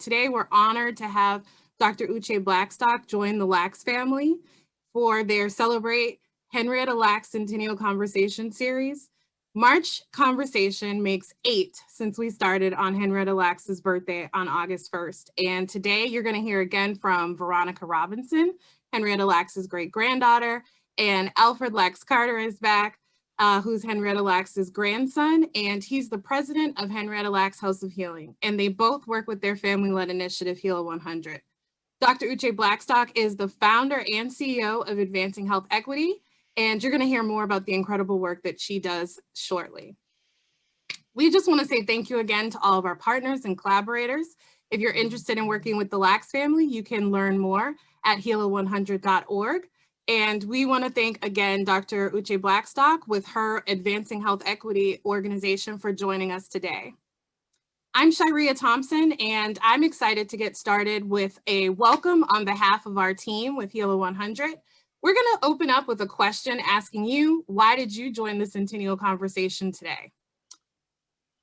Today, we're honored to have Dr. Uché Blackstock join the Lacks family for their CELLebrate Henrietta Lacks Centennial Conversation series. March conversation makes 8 since we started on Henrietta Lacks' birthday on August 1st. And today you're going to hear again from Veronica Robinson, Henrietta Lacks' great-granddaughter, and Alfred Lacks Carter is back, who's Henrietta Lacks' grandson, and he's the president of Henrietta Lacks House of Healing. And they both work with their family-led initiative, HELA100. Dr. Uché Blackstock is the founder and CEO of Advancing Health Equity, and you're going to hear more about the incredible work that she does shortly. We just want to say thank you again to all of our partners and collaborators. If you're interested in working with the Lacks family, you can learn more at HELA100.org. And we want to thank again Dr. Uché Blackstock with her Advancing Health Equity organization for joining us today. I'm Sharia Thompson, and I'm excited to get started with a welcome on behalf of our team with HELA100. We're going to open up with a question asking you, why did you join the Centennial conversation today?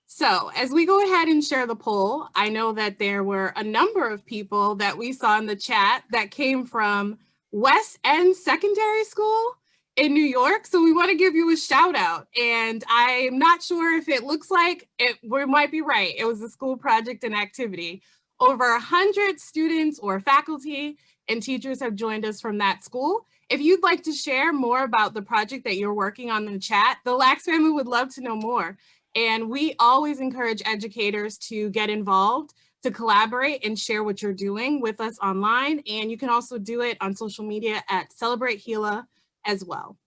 So as we go ahead and share the poll, I know that there were a number of people that we saw in the chat that came from West End Secondary School in New York. So we want to give you a shout out. And I'm not sure if it looks like it, we might be right. It was a school project and activity. Over 100 students or faculty and teachers have joined us from that school. If you'd like to share more about the project that you're working on in the chat, the Lacks family would love to know more. And we always encourage educators to get involved, to collaborate and share what you're doing with us online. And you can also do it on social media at CELLebrate HeLa as well.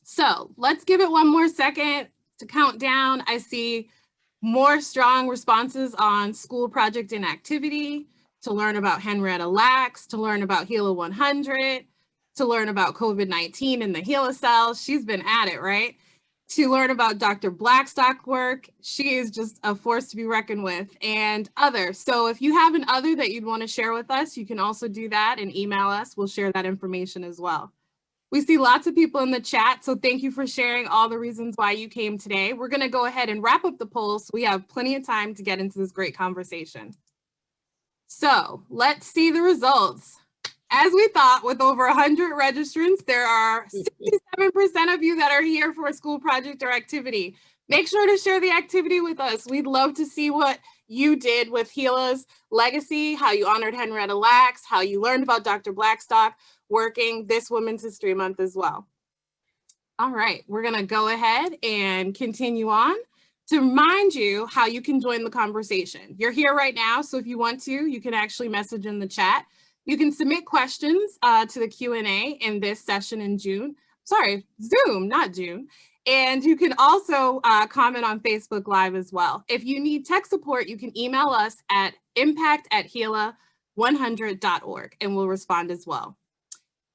So let's give it one more second to count down. I see more strong responses on school project and activity, to learn about Henrietta Lacks, to learn about HELA100, to learn about COVID-19 and the HeLa cells. She's been at it, right? To learn about Dr. Blackstock work. She is just a force to be reckoned with, and others. So if you have an other that you'd want to share with us, you can also do that and email us. We'll share that information as well. We see lots of people in the chat, so thank you for sharing all the reasons why you came today. We're going to go ahead and wrap up the poll so we have plenty of time to get into this great conversation. So let's see the results. As we thought, with over 100 registrants, there are 67% of you that are here for a school project or activity. Make sure to share the activity with us. We'd love to see what you did with HeLa's legacy, how you honored Henrietta Lacks, how you learned about Dr. Blackstock working this Women's History Month as well. All right, we're going to go ahead and continue on. To remind you how you can join the conversation. You're here right now, so if you want to, you can actually message in the chat. You can submit questions to the Q&A in this session in Zoom, not June. And you can also comment on Facebook Live as well. If you need tech support, you can email us at impact@HELA100.org and we'll respond as well.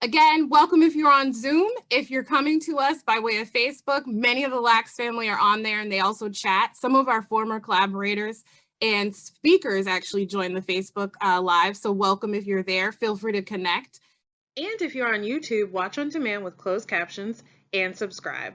Again, welcome if you're on Zoom. If you're coming to us by way of Facebook, many of the Lacks family are on there and they also chat. Some of our former collaborators and speakers actually join the Facebook Live, so welcome if you're there. Feel free to connect. And if you're on YouTube, watch on demand with closed captions and subscribe.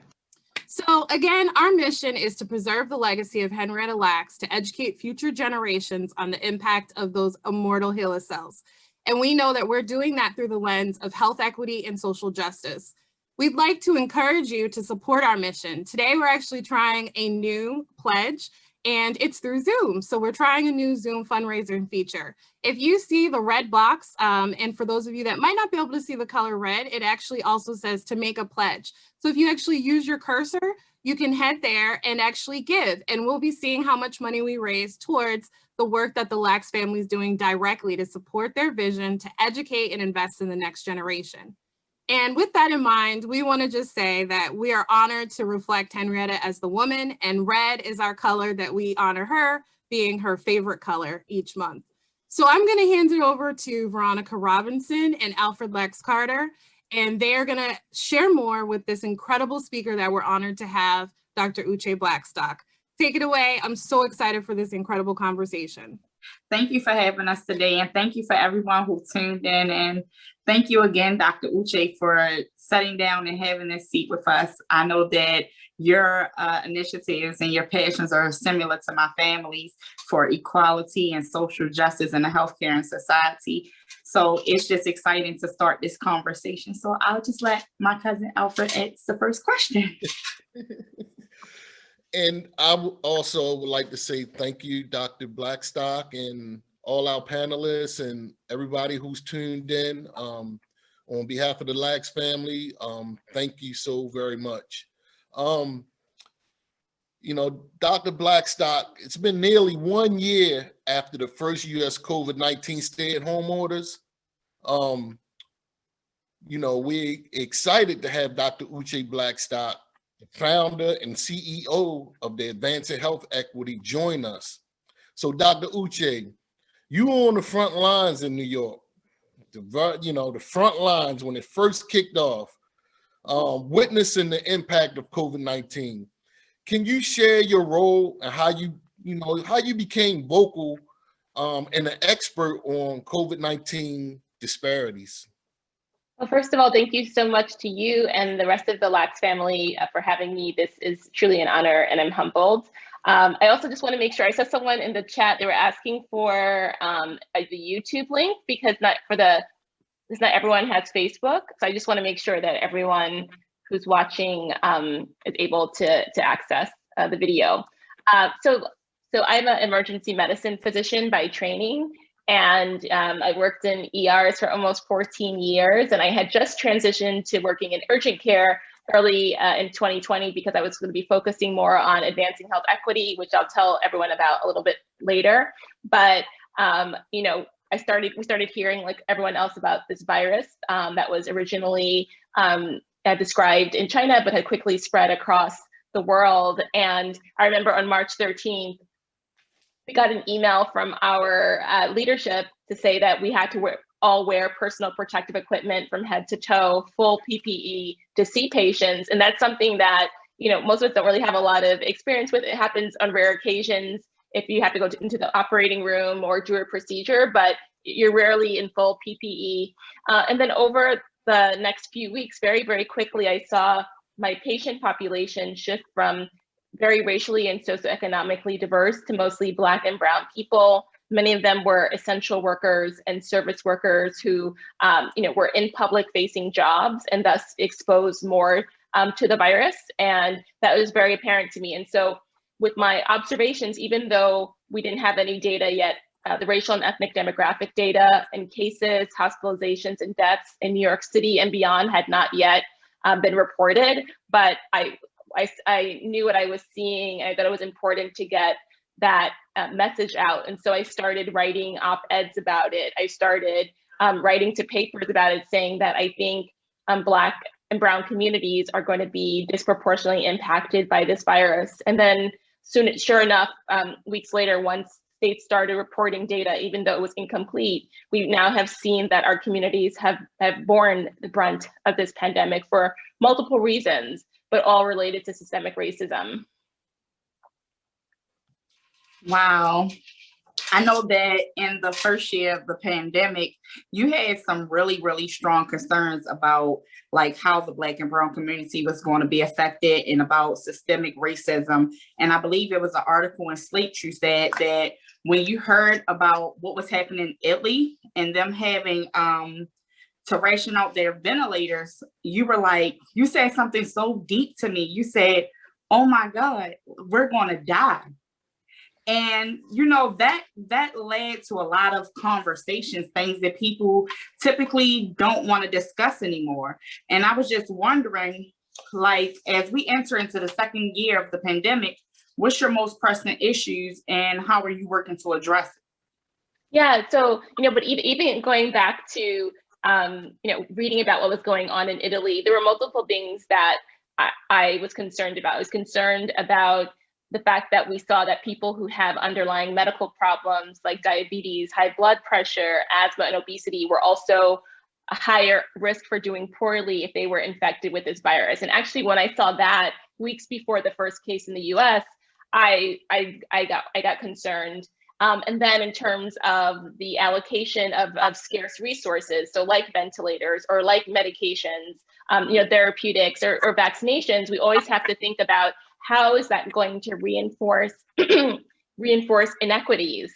So again, our mission is to preserve the legacy of Henrietta Lacks, to educate future generations on the impact of those immortal HeLa cells. And we know that we're doing that through the lens of health equity and social justice. We'd like to encourage you to support our mission. Today, we're actually trying a new pledge, and it's through Zoom. So we're trying a new Zoom fundraising feature. If you see the red box, and for those of you that might not be able to see the color red, it actually also says to make a pledge. So if you actually use your cursor, you can head there and actually give, and we'll be seeing how much money we raise towards the work that the Lacks family is doing directly to support their vision to educate and invest in the next generation. And with that in mind, we want to just say that we are honored to reflect Henrietta as the woman, and red is our color that we honor her, being her favorite color each month. So I'm going to hand it over to Veronica Robinson and Alfred Lacks Carter, and they are going to share more with this incredible speaker that we're honored to have, Dr. Uché Blackstock. take it away. I'm so excited for this incredible conversation. Thank you for having us today, and thank you for everyone who tuned in. And thank you again, Dr. Uché, for sitting down and having this seat with us. I know that your initiatives and your passions are similar to my family's for equality and social justice in the healthcare and society. So it's just exciting to start this conversation. So I'll just let my cousin Alfred ask the first question. And I also would like to say thank you, Dr. Blackstock, and all our panelists and everybody who's tuned in. On behalf of the Lacks family, thank you so very much. You know, Dr. Blackstock, it's been nearly 1 year after the first US COVID-19 stay-at-home orders. You know, we're excited to have Dr. Uché Blackstock, founder and CEO of the Advancing Health Equity, join us. So Dr. Uché, you were on the front lines in New York, the front lines when it first kicked off, witnessing the impact of COVID-19. Can you share your role and how you became vocal and an expert on COVID-19 disparities? Well, first of all, thank you so much to you and the rest of the Lacks family for having me. This is truly an honor, and I'm humbled. I also just want to make sure, I saw someone in the chat, they were asking for the YouTube link, because not everyone has Facebook. So I just want to make sure that everyone who's watching is able to access the video. So I'm an emergency medicine physician by training. And I worked in ERs for almost 14 years, and I had just transitioned to working in urgent care early in 2020 because I was going to be focusing more on advancing health equity, which I'll tell everyone about a little bit later. But we started hearing, like everyone else, about this virus that was originally described in China, but had quickly spread across the world. And I remember on March 13th, we got an email from our leadership to say that we had to all wear personal protective equipment from head to toe, full PPE, to see patients. And that's something that, most of us don't really have a lot of experience with. It happens on rare occasions if you have to go into the operating room or do a procedure, but you're rarely in full PPE. And then over the next few weeks, very, very quickly, I saw my patient population shift from very racially and socioeconomically diverse to mostly Black and Brown people. Many of them were essential workers and service workers who, were in public-facing jobs and thus exposed more to the virus. And that was very apparent to me. And so with my observations, even though we didn't have any data yet, the racial and ethnic demographic data and cases, hospitalizations, and deaths in New York City and beyond had not yet been reported, but I knew what I was seeing. I thought it was important to get that message out. And so I started writing op-eds about it. I started writing to papers about it, saying that I think Black and Brown communities are going to be disproportionately impacted by this virus. And then sure enough, weeks later, once states started reporting data, even though it was incomplete, we now have seen that our communities have borne the brunt of this pandemic for multiple reasons, but all related to systemic racism. Wow. I know that in the first year of the pandemic, you had some really, really strong concerns about like how the Black and Brown community was going to be affected and about systemic racism. And I believe it was an article in Slate you said that when you heard about what was happening in Italy and them having to ration out their ventilators, you were like, you said something so deep to me. You said, oh my God, we're going to die. And, that led to a lot of conversations, things that people typically don't want to discuss anymore. And I was just wondering, like, as we enter into the second year of the pandemic, what's your most pressing issues and how are you working to address it? Yeah, so, but even going back to, reading about what was going on in Italy, there were multiple things that I was concerned about. I was concerned about the fact that we saw that people who have underlying medical problems like diabetes, high blood pressure, asthma, and obesity were also a higher risk for doing poorly if they were infected with this virus. And actually, when I saw that weeks before the first case in the US, I got concerned. And then in terms of the allocation of scarce resources, so like ventilators or like medications, therapeutics or vaccinations, we always have to think about how is that going to reinforce inequities.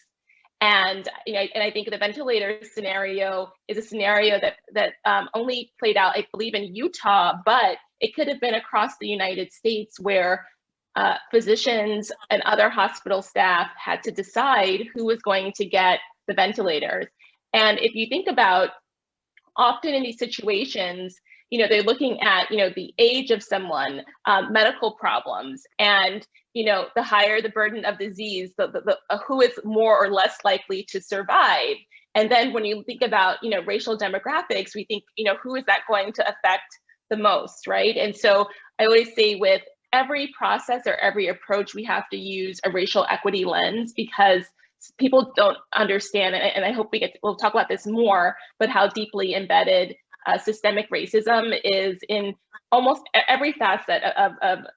And I think the ventilator scenario is a scenario that only played out, I believe, in Utah, but it could have been across the United States, where physicians and other hospital staff had to decide who was going to get the ventilators. And if you think about, often in these situations, they're looking at, the age of someone, medical problems, and, the higher the burden of disease, the who is more or less likely to survive. And then when you think about, racial demographics, we think, who is that going to affect the most, right? And so I always say, with every process or every approach, we have to use a racial equity lens, because people don't understand, and I hope we'll talk about this more, but how deeply embedded systemic racism is in almost every facet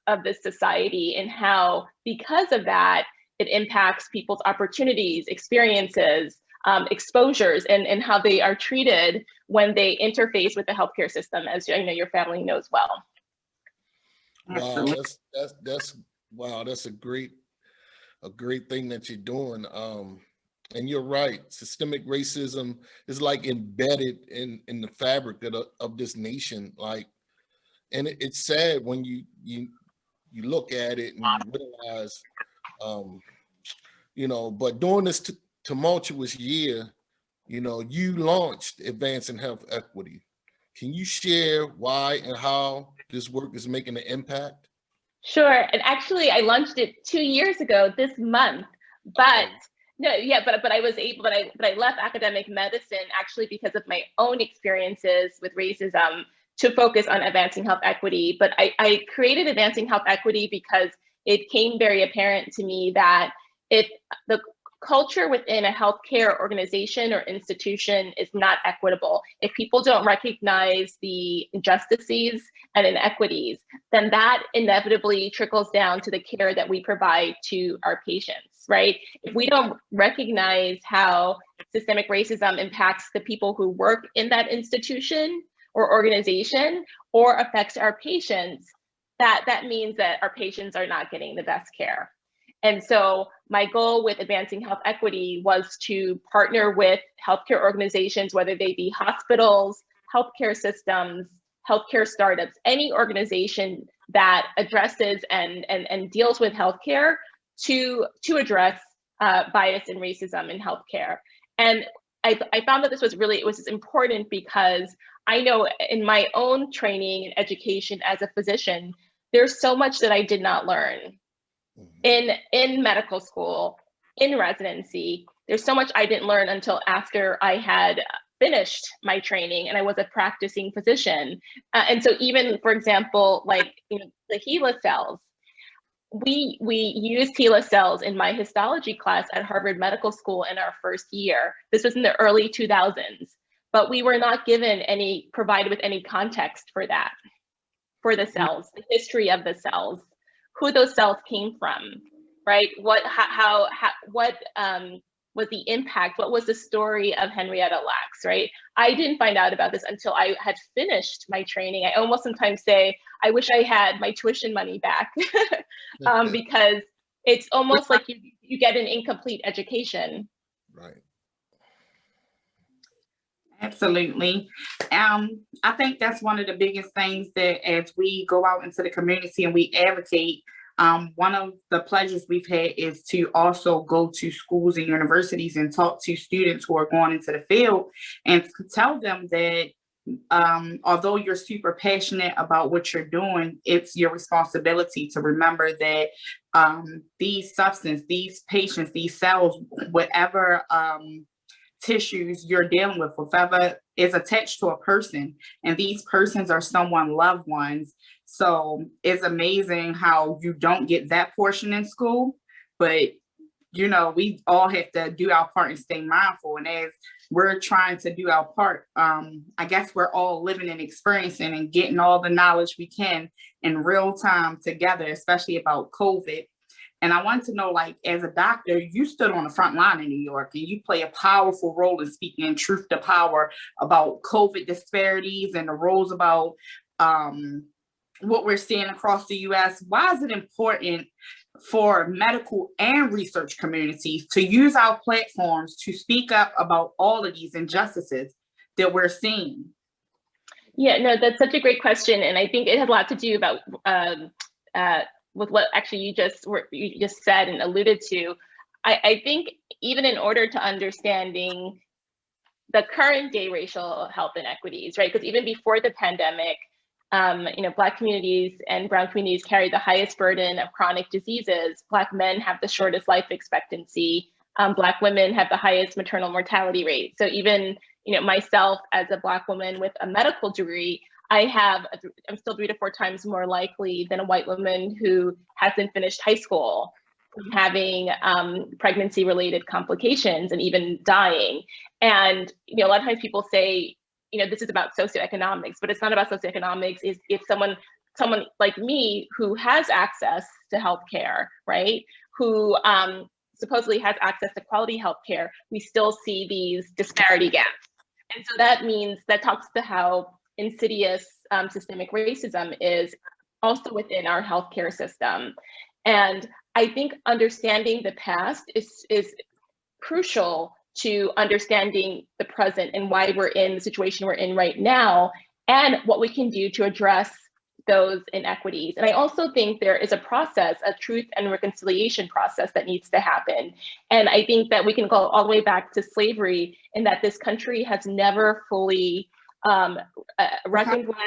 of this society, and how, because of that, it impacts people's opportunities, experiences, exposures, and how they are treated when they interface with the healthcare system, as your family knows well. Wow, that's a great thing that you're doing. And you're right, systemic racism is like embedded in the fabric of this nation. Like, and it's sad when you look at it and you realize, but during this tumultuous year, you launched Advancing Health Equity. Can you share why and how this work is making an impact? Sure. And actually, I launched it 2 years ago this month, but but I was able, but I left academic medicine actually because of my own experiences with racism to focus on advancing health equity. But I created Advancing Health Equity because it became very apparent to me that if the culture within a healthcare organization or institution is not equitable, if people don't recognize the injustices and inequities, then that inevitably trickles down to the care that we provide to our patients, right? If we don't recognize how systemic racism impacts the people who work in that institution or organization, or affects our patients, that means that our patients are not getting the best care. And so my goal with Advancing Health Equity was to partner with healthcare organizations, whether they be hospitals, healthcare systems, healthcare startups, any organization that addresses and deals with healthcare to address bias and racism in healthcare. And I found that this was important because I know in my own training and education as a physician, there's so much that I did not learn. In medical school, in residency, there's so much I didn't learn until after I had finished my training and I was a practicing physician. And so even, for example, like the HeLa cells, we used HeLa cells in my histology class at Harvard Medical School in our first year. This was in the early 2000s, but we were not provided with any context for that, for the cells, the history of the cells, who those cells came from, right? What was the impact? What was the story of Henrietta Lacks, right? I didn't find out about this until I had finished my training. I almost sometimes say, I wish I had my tuition money back because it's almost like you get an incomplete education. Right. Absolutely. I think that's one of the biggest things that as we go out into the community and we advocate, one of the pleasures we've had is to also go to schools and universities and talk to students who are going into the field and to tell them that although you're super passionate about what you're doing, it's your responsibility to remember that these substances, these patients, these cells, whatever tissues you're dealing with, whatever is attached to a person, and these persons are someone's loved ones. So it's amazing how you don't get that portion in school, but we all have to do our part and stay mindful. And as we're trying to do our part, I guess we're all living and experiencing and getting all the knowledge we can in real time together, especially about COVID. And I wanted to know, like, as a doctor, you stood on the front line in New York and you play a powerful role in speaking truth to power about COVID disparities and the roles about what we're seeing across the US. Why is it important for medical and research communities to use our platforms to speak up about all of these injustices that we're seeing? Yeah, no, that's such a great question. And I think it has a lot to do about with what actually you just said and alluded to. I think even in order to understanding the current day racial health inequities, right? Because even before the pandemic, Black communities and Brown communities carry the highest burden of chronic diseases. Black men have the shortest life expectancy. Black women have the highest maternal mortality rate. So even myself as a Black woman with a medical degree, I'm still 3 to 4 times more likely than a white woman who hasn't finished high school from having pregnancy-related complications and even dying. And a lot of times people say, this is about socioeconomics, but it's not about socioeconomics. If someone like me who has access to healthcare, right, who supposedly has access to quality healthcare, we still see these disparity gaps. And so that talks to how insidious systemic racism is also within our healthcare system. And I think understanding the past is crucial to understanding the present and why we're in the situation we're in right now and what we can do to address those inequities. And I also think there is a process, a truth and reconciliation process that needs to happen. And I think that we can go all the way back to slavery in that this country has never fully reckoned with,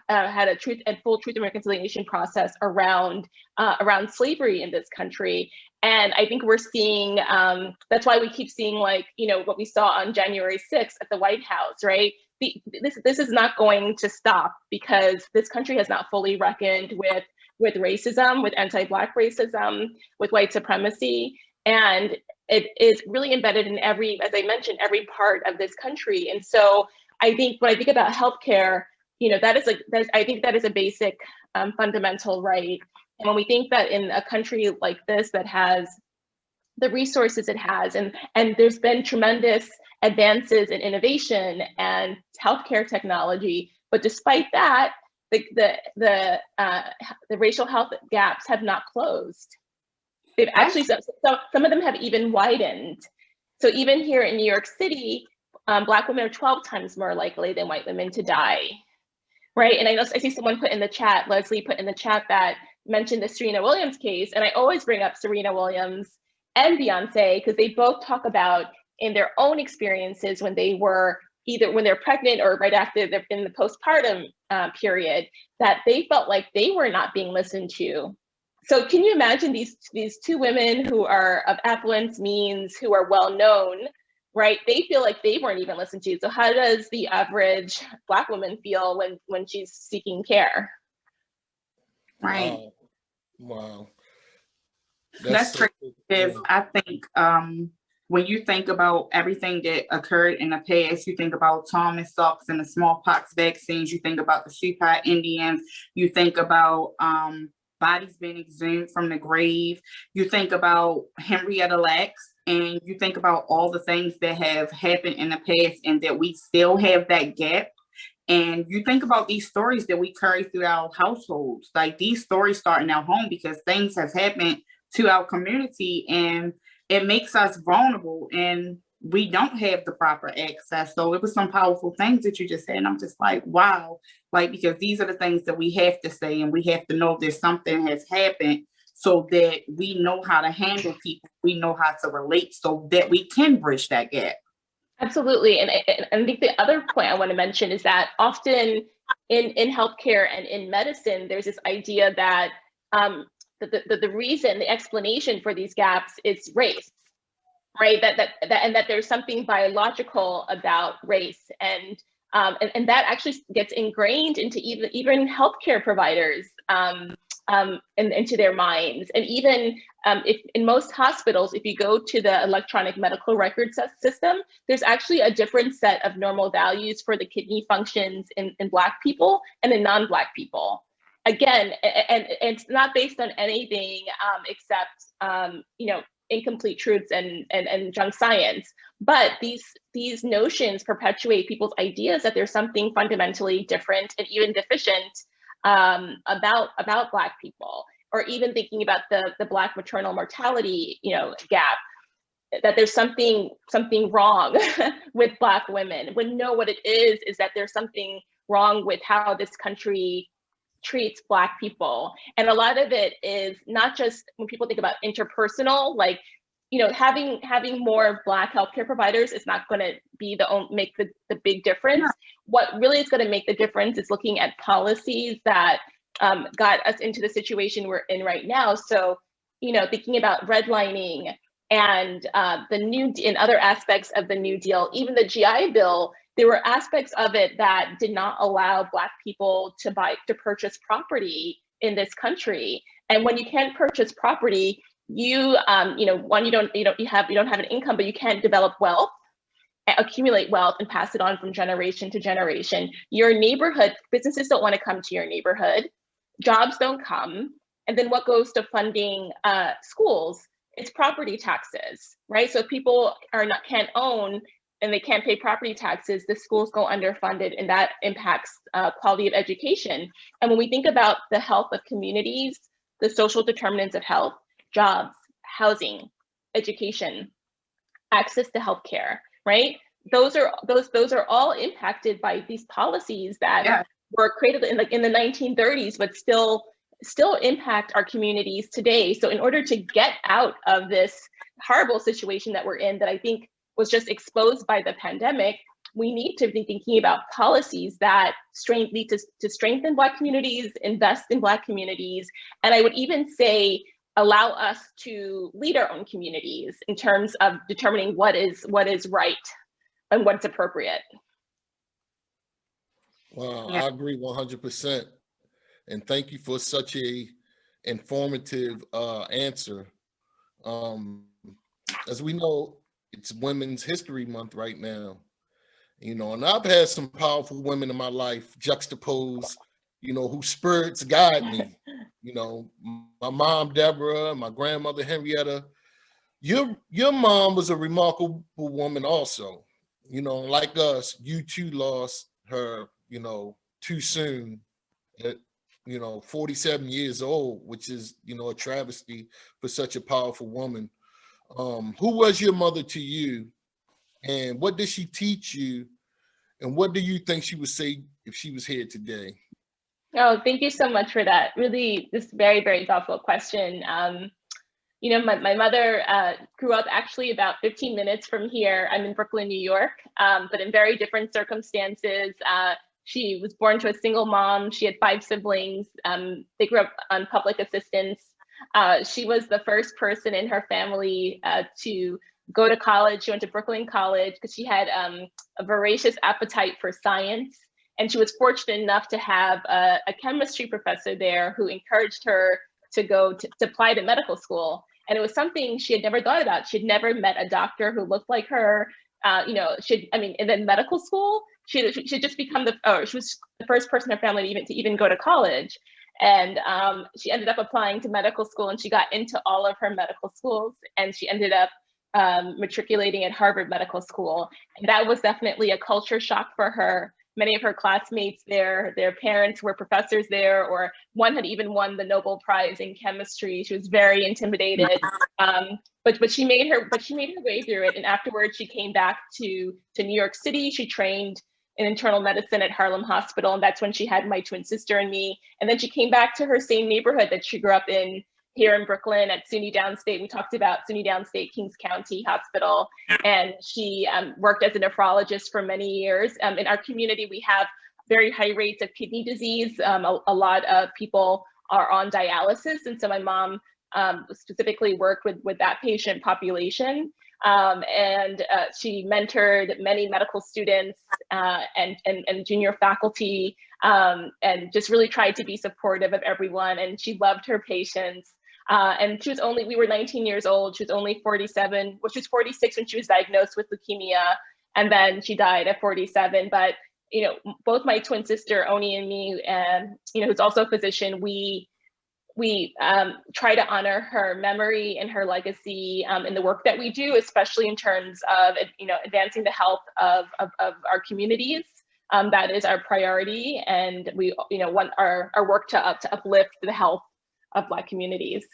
had a full truth and reconciliation process around slavery in this country. And I think we're seeing, that's why we keep seeing what we saw on January 6th at the White House, right? This is not going to stop because this country has not fully reckoned with racism, with anti-Black racism, with white supremacy. And it is really embedded in as I mentioned, every part of this country. And so I think when I think about healthcare, I think that is a basic fundamental right. And when we think that in a country like this that has the resources it has, and there's been tremendous advances in innovation and healthcare technology, but despite that, the racial health gaps have not closed. They've actually, some of them have even widened. So even here in New York City, Black women are 12 times more likely than white women to die, right? And I see someone put in the chat, Leslie put in the chat that mentioned the Serena Williams case, and I always bring up Serena Williams and Beyonce because they both talk about in their own experiences when they were either when they're pregnant or right after they're in the postpartum period, that they felt like they were not being listened to. So can you imagine these two women who are of affluence, means, who are well known, right? They feel like they weren't even listened to. So how does the average Black woman feel when she's seeking care? Right. Wow. That's crazy. Because I think when you think about everything that occurred in the past, you think about Thomas Sachs and the smallpox vaccines, you think about the Sioux Indians, you think about bodies being exhumed from the grave, you think about Henrietta Lacks, and you think about all the things that have happened in the past and that we still have that gap. And you think about these stories that we carry through our households, like these stories start in our home because things have happened to our community and it makes us vulnerable and we don't have the proper access. So it was some powerful things that you just said. And I'm just like, wow, because these are the things that we have to say and we have to know that something has happened so that we know how to handle people, we know how to relate so that we can bridge that gap. Absolutely. And I think the other point I want to mention is that often in healthcare and in medicine, there's this idea that the reason, the explanation for these gaps is race, right? That there's something biological about race, and that actually gets ingrained into even healthcare providers into their minds. And even if in most hospitals, if you go to the electronic medical record system, there's actually a different set of normal values for the kidney functions in Black people and in non-Black people. again, and it's not based on anything except incomplete truths and junk science. But these notions perpetuate people's ideas that there's something fundamentally different and even deficient about Black people, or even thinking about the Black maternal mortality gap, that there's something wrong with Black women, when no, what it is that there's something wrong with how this country treats Black people. And a lot of it is not just when people think about interpersonal, like, having more Black healthcare providers is not going to be make the big difference. Yeah. What really is going to make the difference is looking at policies that got us into the situation we're in right now. So, thinking about redlining and in other aspects of the New Deal, even the GI Bill, there were aspects of it that did not allow Black people to purchase property in this country. And when you can't purchase property, you don't have an income, but you can't develop wealth, accumulate wealth, and pass it on from generation to generation. Your neighborhood, businesses don't want to come to your neighborhood, jobs don't come, and then what goes to funding schools? It's property taxes, right? So if people can't own and they can't pay property taxes, the schools go underfunded, and that impacts quality of education. And when we think about the health of communities, the social determinants of health, jobs, housing, education, access to healthcare, right? Those are all impacted by these policies that were created in the 1930s, but still impact our communities today. So in order to get out of this horrible situation that we're in, that I think was just exposed by the pandemic, we need to be thinking about policies that lead to strengthen Black communities, invest in Black communities, and I would even say allow us to lead our own communities in terms of determining what is right and what's appropriate. Wow, I agree 100%. And thank you for such a informative answer. As we know, it's Women's History Month right now, and I've had some powerful women in my life juxtapose, whose spirits guide me. My mom, Deborah, my grandmother, Henrietta. Your mom was a remarkable woman also. Like us, you too lost her, too soon at, 47 years old, which is, a travesty for such a powerful woman. Who was your mother to you, and what did she teach you, and what do you think she would say if she was here today? Oh, thank you so much for that. Really, this very, very thoughtful question. My mother grew up actually about 15 minutes from here. I'm in Brooklyn, New York, but in very different circumstances. She was born to a single mom. She had 5 siblings. They grew up on public assistance. She was the first person in her family to go to college. She went to Brooklyn College because she had a voracious appetite for science. And she was fortunate enough to have a chemistry professor there who encouraged her to go to apply to medical school. And it was something she had never thought about. She had never met a doctor who looked like her. And then medical school, she just become she was the first person in her family to even go to college. And she ended up applying to medical school, and she got into all of her medical schools, and she ended up matriculating at Harvard Medical School. And that was definitely a culture shock for her. Many of her classmates there, their parents were professors there, or one had even won the Nobel Prize in chemistry. She was very intimidated, but she made her way through it. And afterwards, she came back to New York City. She trained in internal medicine at Harlem Hospital, and that's when she had my twin sister and me. And then she came back to her same neighborhood that she grew up in here in Brooklyn at SUNY Downstate. We talked about SUNY Downstate, Kings County Hospital, and she worked as a nephrologist for many years. In our community, we have very high rates of kidney disease. A lot of people are on dialysis, and so my mom specifically worked with that patient population. And she mentored many medical students and junior faculty, and just really tried to be supportive of everyone. And she loved her patients. And we were 19 years old. She was only 47, well, she was 46 when she was diagnosed with leukemia. And then she died at 47. But both my twin sister, Oni, and me, and, who's also a physician, we try to honor her memory and her legacy in the work that we do, especially in terms of, advancing the health of our communities. That is our priority, and we, want our work to uplift the health of Black communities.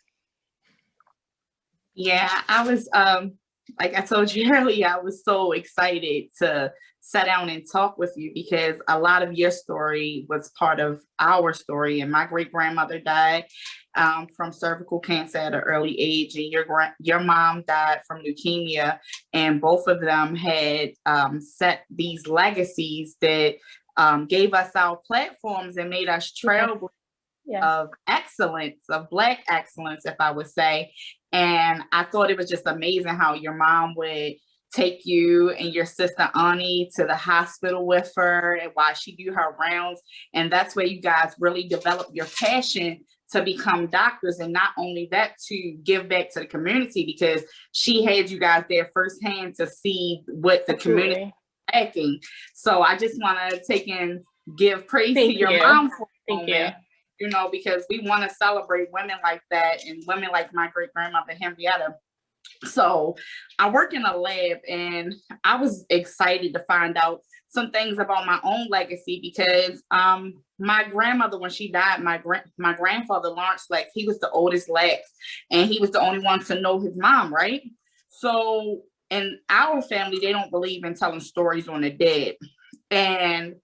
Yeah, I was, like I told you earlier, I was so excited to sit down and talk with you because a lot of your story was part of our story. And my great grandmother died from cervical cancer at an early age, and your mom died from leukemia, and both of them had set these legacies that gave us our platforms and made us trailblazers of excellence, of Black excellence, if I would say. And I thought it was just amazing how your mom would take you and your sister Ani to the hospital with her and while she do her rounds. And that's where you guys really develop your passion to become doctors. And not only that, to give back to the community, because she had you guys there firsthand to see what the community is lacking. So I just want to take and give praise to your mom for a moment. Because we want to celebrate women like that and women like my great grandmother, Henrietta. So I work in a lab, and I was excited to find out some things about my own legacy because my grandmother, when she died, my grandfather, Lawrence Lacks, he was the oldest Lacks, and he was the only one to know his mom, right? So in our family, they don't believe in telling stories on the dead. And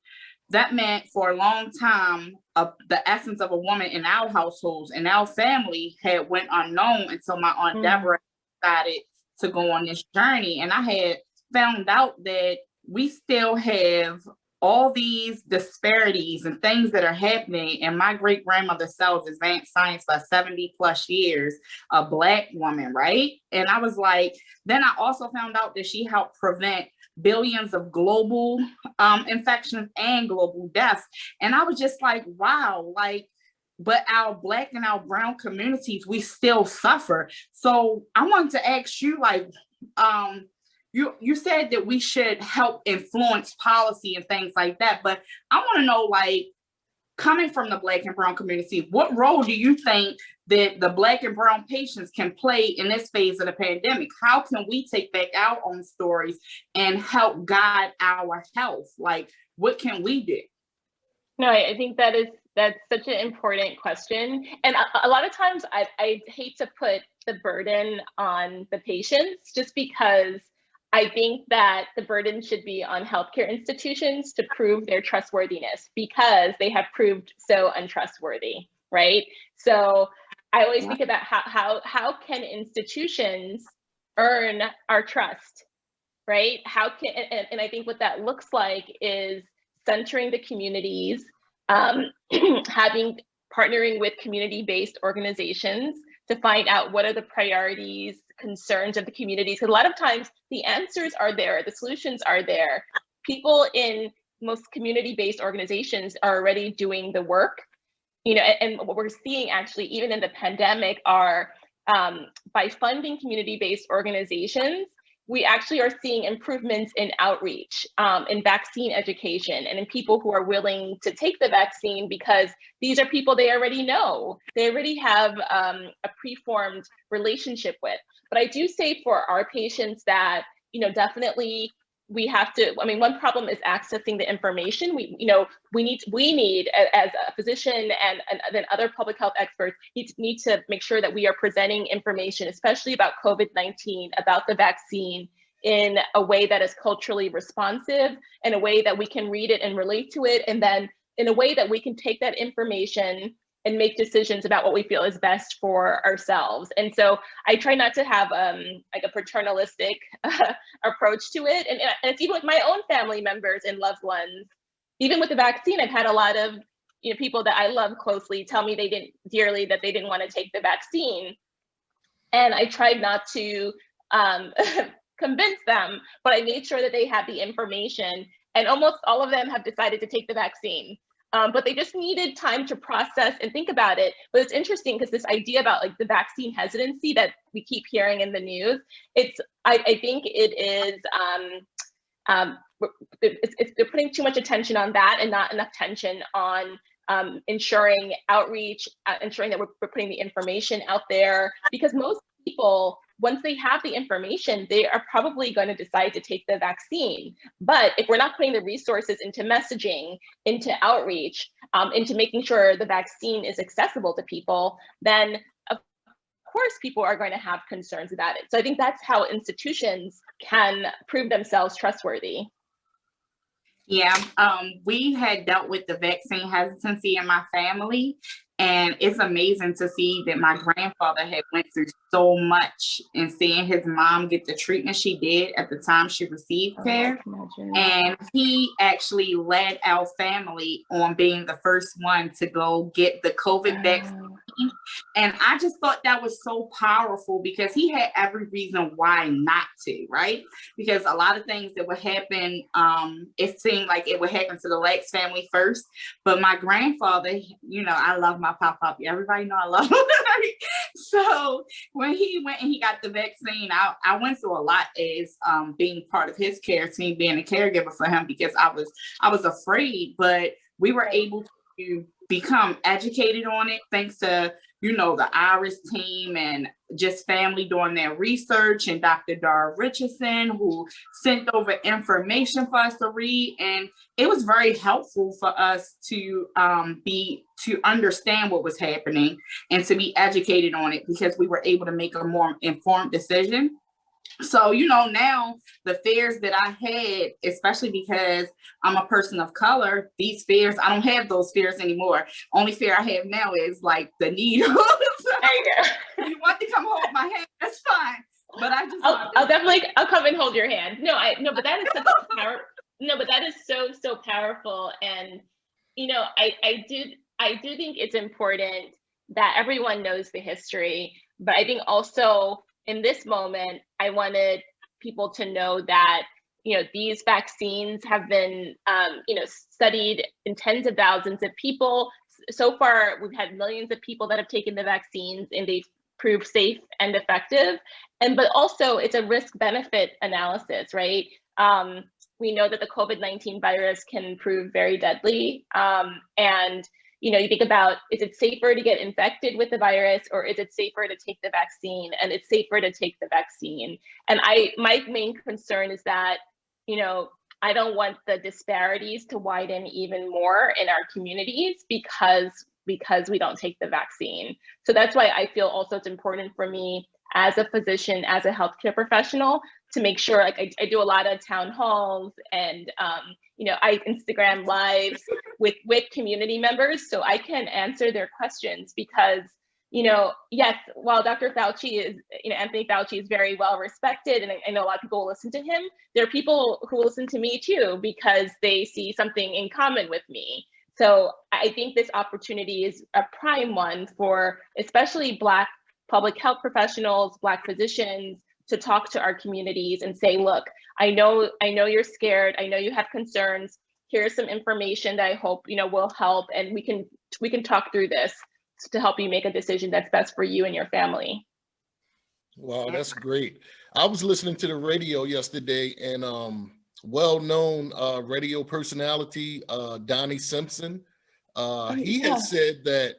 that meant for a long time, the essence of a woman in our households, in our family, had went unknown until my Aunt Deborah decided to go on this journey. And I had found out that we still have all these disparities and things that are happening. And my great grandmother sells advanced science for 70 plus years, a Black woman, right? And I was like, then I also found out that she helped prevent billions of global infections and global deaths. And I was just like, wow, but our Black and our brown communities, we still suffer. So I wanted to ask you, you said that we should help influence policy and things like that, but I want to know, coming from the Black and brown community, what role do you think that the Black and brown patients can play in this phase of the pandemic? How can we take back our own stories and help guide our health? What can we do? No, I think that's such an important question. And a lot of times I hate to put the burden on the patients, just because I think that the burden should be on healthcare institutions to prove their trustworthiness, because they have proved so untrustworthy, right? So I always think about how can institutions earn our trust, right? And I think what that looks like is centering the communities, partnering with community-based organizations to find out what are the priorities, concerns of the communities. Because a lot of times the answers are there, the solutions are there. People in most community-based organizations are already doing the work, and what we're seeing actually, even in the pandemic, are by funding community-based organizations, we actually are seeing improvements in outreach, in vaccine education, and in people who are willing to take the vaccine, because these are people they already know. They already have a preformed relationship with. But I do say for our patients that, definitely we have to, one problem is accessing the information. We need as a physician and then other public health experts need to make sure that we are presenting information, especially about COVID-19, about the vaccine, in a way that is culturally responsive, in a way that we can read it and relate to it, and then in a way that we can take that information and make decisions about what we feel is best for ourselves. And so I try not to have a paternalistic approach to it. And it's even with my own family members and loved ones. Even with the vaccine, I've had a lot of people that I love closely tell me they didn't want to take the vaccine. And I tried not to convince them, but I made sure that they had the information. And almost all of them have decided to take the vaccine. But they just needed time to process and think about it. But it's interesting because this idea about the vaccine hesitancy that we keep hearing in the news, I think it is they're putting too much attention on that and not enough attention on ensuring outreach, ensuring that we're putting the information out there, because most people, once they have the information, they are probably going to decide to take the vaccine. But if we're not putting the resources into messaging, into outreach, into making sure the vaccine is accessible to people, then of course people are going to have concerns about it. So I think that's how institutions can prove themselves trustworthy. Yeah, we had dealt with the vaccine hesitancy in my family, and it's amazing to see that my grandfather had went through so much, and seeing his mom get the treatment she did at the time she received care. And he actually led our family on being the first one to go get the COVID vaccine. And I just thought that was so powerful, because he had every reason why not to, right? Because a lot of things that would happen, it seemed like it would happen to the Lacks family first. But my grandfather, you know, I love my pop. Everybody know I love him. So when he went and he got the vaccine, I went through a lot as being part of his care team, being a caregiver for him, because I was afraid, but we were able to become educated on it thanks to, you know, the Iris team and just family doing their research, and Dr. Dar Richardson, who sent over information for us to read. And it was very helpful for us to understand what was happening and to be educated on it, because we were able to make a more informed decision. So, you know, now the fears that I had, especially because I'm a person of color, these fears, I don't have those fears anymore. Only fear I have now is like the needle. So, you want to come hold my hand, that's fine. But I just I'll come and hold your hand. But that is such a power. No, but that is so powerful. And, you know, I do think it's important that everyone knows the history, but I think also in this moment, I wanted people to know that, you know, these vaccines have been, you know, studied in tens of thousands of people. So far, we've had millions of people that have taken the vaccines, and they've proved safe and effective. But also it's a risk-benefit analysis, right? We know that the COVID-19 virus can prove very deadly. And you know, you think about, is it safer to get infected with the virus, or is it safer to take the vaccine? And it's safer to take the vaccine. And my main concern is that, you know, I don't want the disparities to widen even more in our communities because we don't take the vaccine. So that's why I feel also it's important for me as a physician, as a healthcare professional, to make sure, like I do a lot of town halls and, you know, I Instagram lives with community members, so I can answer their questions, because, you know, yes, while Dr. Fauci is, you know, Anthony Fauci is very well respected, and I know a lot of people will listen to him, there are people who will listen to me too, because they see something in common with me. So I think this opportunity is a prime one for especially Black public health professionals, Black physicians, to talk to our communities and say, look, I know you're scared. I know you have concerns. Here's some information that I hope, you know, will help, and we can talk through this to help you make a decision that's best for you and your family. Wow, that's great. I was listening to the radio yesterday, and well-known radio personality Donnie Simpson, he had said that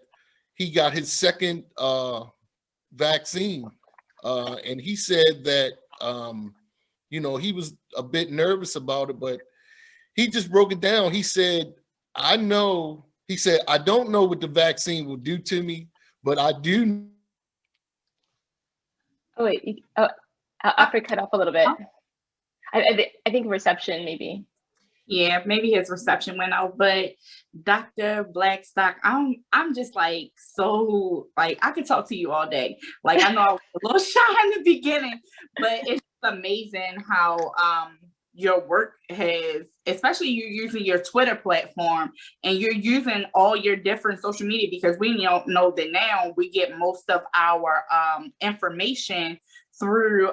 he got his second vaccine, and he said that you know, he was a bit nervous about it, but he just broke it down. He said, I don't know what the vaccine will do to me, but I do. Oh wait, I'll cut off a little bit. I think reception maybe. Yeah, maybe his reception went out, but Dr. Blackstock, I'm just like, so like, I could talk to you all day. Like, I know I was a little shy in the beginning, but it's amazing how your work has, especially you using your Twitter platform, and you're using all your different social media, because we know that now we get most of our information through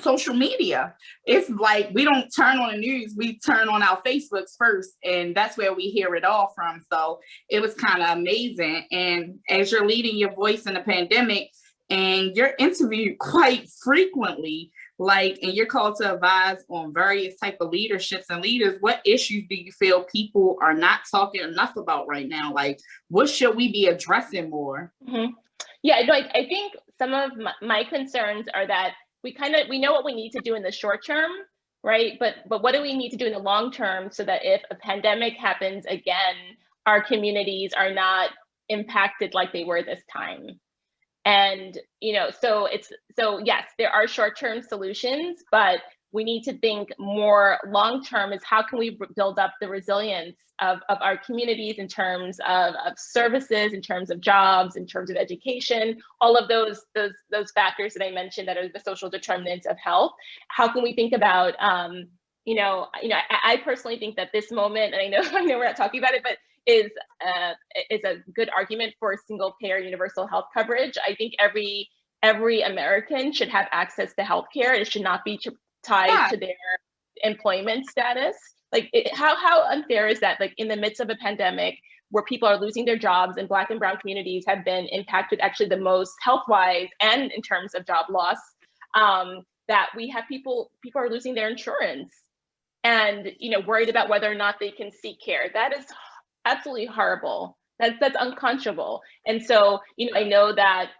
social media. It's like we don't turn on the news, we turn on our Facebooks first, and that's where we hear it all from. So it was kind of amazing. And as you're leading your voice in the pandemic, and you're interviewed quite frequently like, and you're called to advise on various type of leaderships and leaders, what issues do you feel people are not talking enough about right now? Like, what should we be addressing more? Yeah, no, I think some of my concerns are that we know what we need to do in the short term, right? But what do we need to do in the long term so that if a pandemic happens again, our communities are not impacted like they were this time? And, so yes, there are short-term solutions, but we need to think more long-term is how can we build up the resilience of our communities in terms of services, in terms of jobs, in terms of education, all of those factors that I mentioned that are the social determinants of health. How can we think about, I personally think that this moment, and I know we're not talking about it, but is a good argument for single payer universal health coverage. I think every American should have access to healthcare. It should not be tied to their employment status. Like, how unfair is that? Like, in the midst of a pandemic where people are losing their jobs and Black and Brown communities have been impacted actually the most health-wise and in terms of job loss, that we have people are losing their insurance and worried about whether or not they can seek care. That is absolutely horrible. That's unconscionable. And so, I know that,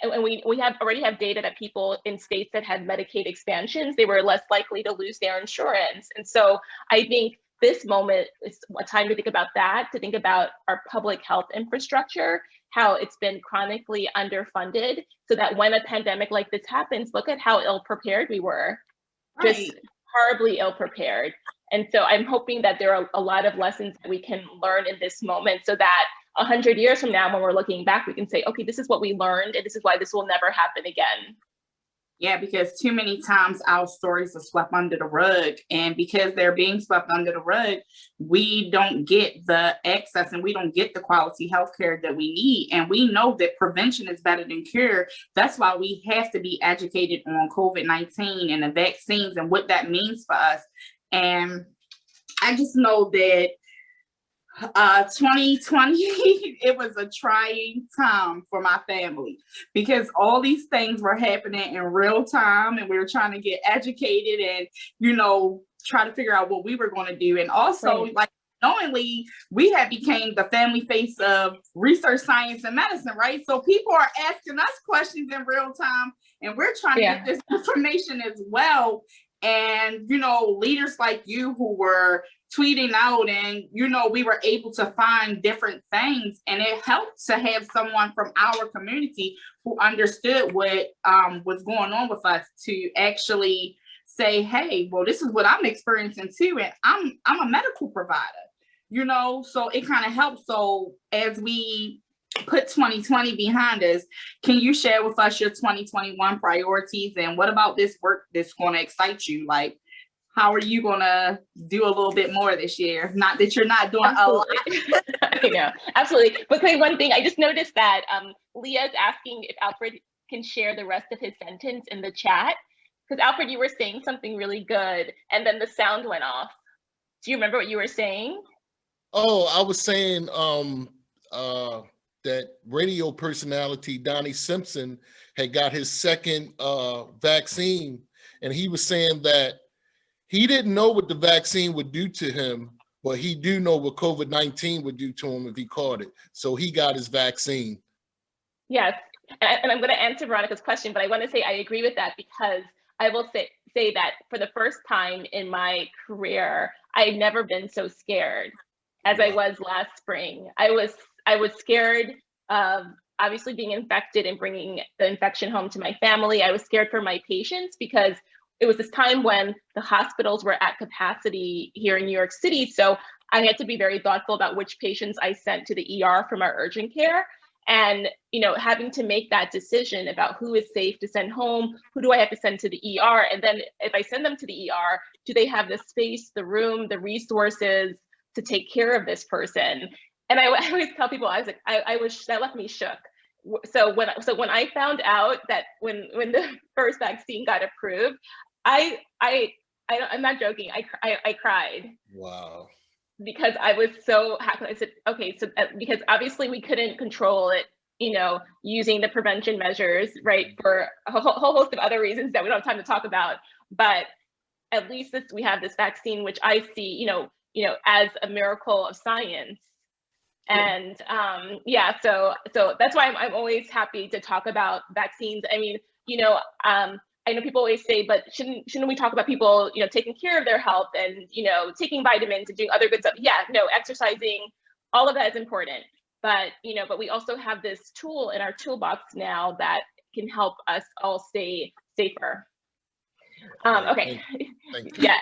and we already have data that people in states that had Medicaid expansions, they were less likely to lose their insurance. And so I think this moment is a time to think about that, to think about our public health infrastructure, how it's been chronically underfunded, so that when a pandemic like this happens, look at how ill-prepared we were, just horribly ill-prepared. And so I'm hoping that there are a lot of lessons that we can learn in this moment so that 100 years from now, when we're looking back, we can say, okay, this is what we learned and this is why this will never happen again. Yeah, because too many times our stories are swept under the rug, and because they're being swept under the rug, we don't get the access and we don't get the quality healthcare that we need. And we know that prevention is better than cure. That's why we have to be educated on COVID-19 and the vaccines and what that means for us. And I just know that 2020, it was a trying time for my family because all these things were happening in real time and we were trying to get educated and, try to figure out what we were going to do. And also, like, knowingly, we had became the family face of research, science, and medicine, right? So people are asking us questions in real time and we're trying to get this information as well. And, leaders like you who were tweeting out and, we were able to find different things, and it helped to have someone from our community who understood what was going on with us to actually say, hey, well, this is what I'm experiencing too. And I'm a medical provider, so it kind of helps. So as we put 2020 behind us, can you share with us your 2021 priorities and what about this work that's going to excite you? Like, how are you going to do a little bit more this year? Not that you're not doing a lot. I know, absolutely. But one thing, I just noticed that Leah's asking if Alfred can share the rest of his sentence in the chat. Because Alfred, you were saying something really good and then the sound went off. Do you remember what you were saying? Oh, I was saying that radio personality Donnie Simpson had got his second vaccine, and he was saying that he didn't know what the vaccine would do to him, but he do know what COVID-19 would do to him if he caught it. So he got his vaccine. Yes, and I'm going to answer Veronica's question, but I want to say I agree with that because I will say that for the first time in my career, I've never been so scared as I was last spring. I was scared of obviously being infected and bringing the infection home to my family. I was scared for my patients because it was this time when the hospitals were at capacity here in New York City. So I had to be very thoughtful about which patients I sent to the ER from our urgent care. And, having to make that decision about who is safe to send home, who do I have to send to the ER? And then if I send them to the ER, do they have the space, the room, the resources to take care of this person? And I always tell people, I was like, I was, that left me shook. So when I found out that when the first vaccine got approved, I'm not joking. I cried. Wow. Because I was so happy. I said, okay, so because obviously we couldn't control it using the prevention measures, right, for a whole host of other reasons that we don't have time to talk about. But at least we have this vaccine, which I see, as a miracle of science. And so that's why I'm always happy to talk about vaccines. I mean, I know people always say, but shouldn't we talk about people, taking care of their health and, taking vitamins and doing other good stuff? Yeah, no, exercising, all of that is important. But, but we also have this tool in our toolbox now that can help us all stay safer. Okay. Thank you. Yeah.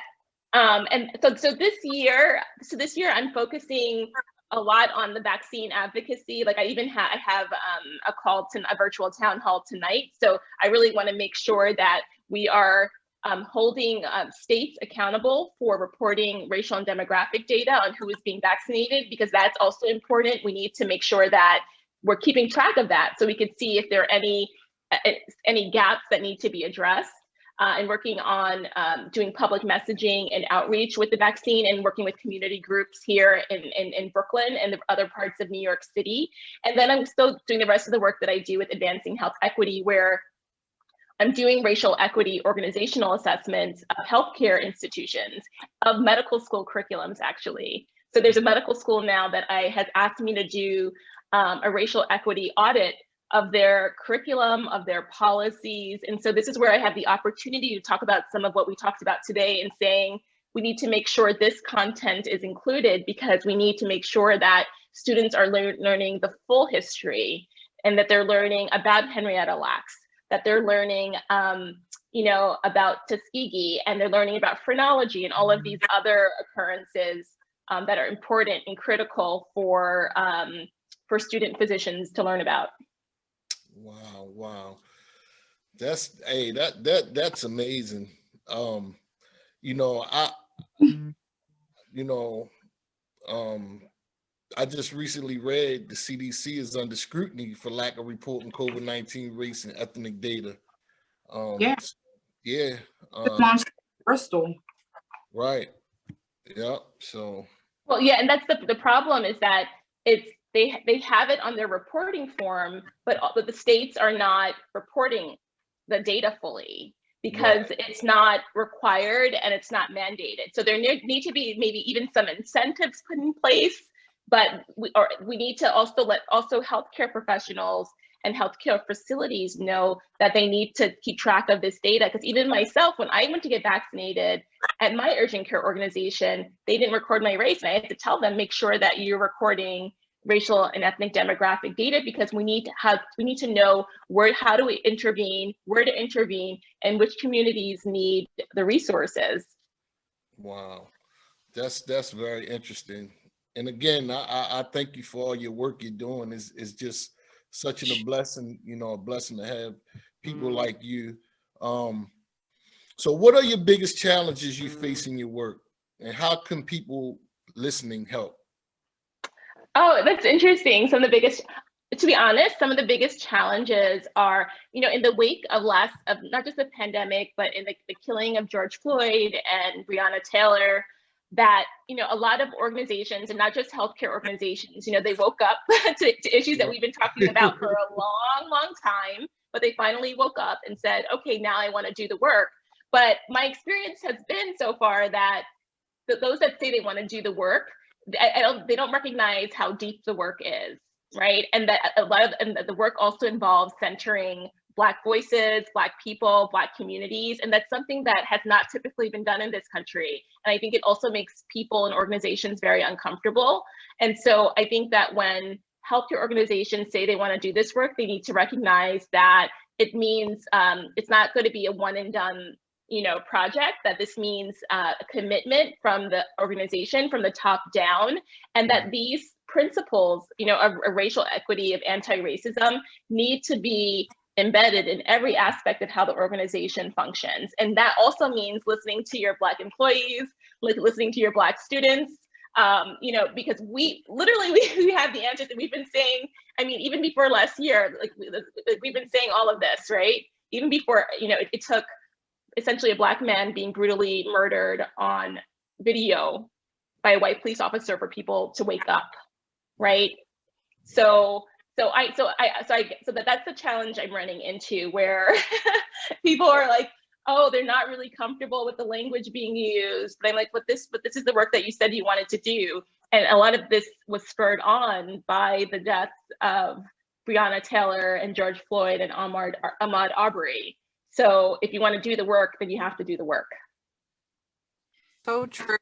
And so this year I'm focusing a lot on the vaccine advocacy. Like I have a virtual town hall tonight. So I really want to make sure that we are holding states accountable for reporting racial and demographic data on who is being vaccinated, because that's also important. We need to make sure that we're keeping track of that so we can see if there are any gaps that need to be addressed. And working on doing public messaging and outreach with the vaccine, and working with community groups here in Brooklyn and the other parts of New York City. And then I'm still doing the rest of the work that I do with advancing health equity, where I'm doing racial equity organizational assessments of healthcare institutions, of medical school curriculums, actually. So there's a medical school now that has asked me to do a racial equity audit of their curriculum, of their policies. And so this is where I have the opportunity to talk about some of what we talked about today, and saying we need to make sure this content is included, because we need to make sure that students are learning the full history, and that they're learning about Henrietta Lacks, that they're learning about Tuskegee, and they're learning about phrenology and all of these other occurrences that are important and critical for student physicians to learn about. Wow. That's amazing. I just recently read the CDC is under scrutiny for lack of reporting COVID-19 race and ethnic data. Bristol. Right. Yeah. So. Well, yeah, and that's the problem, is that they have it on their reporting form, but the states are not reporting the data fully, because it's not required and it's not mandated. So there need to be maybe even some incentives put in place, but we need to also let healthcare professionals and healthcare facilities know that they need to keep track of this data. Because even myself, when I went to get vaccinated at my urgent care organization, they didn't record my race, and I had to tell them, make sure that you're recording racial and ethnic demographic data, because we need to know how do we intervene, where to intervene, and which communities need the resources. Wow, that's very interesting. And again, I thank you for all your work you're doing. It's just such a blessing, a blessing to have people like you. So what are your biggest challenges you face in your work, and how can people listening help? Oh, that's interesting. To be honest, some of the biggest challenges are, in the wake of not just the pandemic, but in the killing of George Floyd and Breonna Taylor, that, a lot of organizations, and not just healthcare organizations, they woke up to issues that we've been talking about for a long time, but they finally woke up and said, okay, now I want to do the work. But my experience has been so far that those that say they want to do the work, they don't recognize how deep the work is, right? And that the work also involves centering Black voices, Black people, Black communities, and that's something that has not typically been done in this country. And I think it also makes people and organizations very uncomfortable. And so I think that when healthcare organizations say they want to do this work, they need to recognize that it means it's not going to be a one and done project, that this means a commitment from the organization, from the top down, and that these principles, of racial equity, of anti-racism, need to be embedded in every aspect of how the organization functions. And that also means listening to your Black employees, listening to your Black students, because we have the answers that we've been saying. I mean, even before last year, we've been saying all of this, right? Even before, it took essentially a Black man being brutally murdered on video by a white police officer for people to wake up, right? So That's the challenge I'm running into, where people are like, oh, they're not really comfortable with the language being used. But I'm like, but this is the work that you said you wanted to do. And a lot of this was spurred on by the deaths of Breonna Taylor and George Floyd and Ahmaud Arbery. So if you want to do the work, then you have to do the work. So true.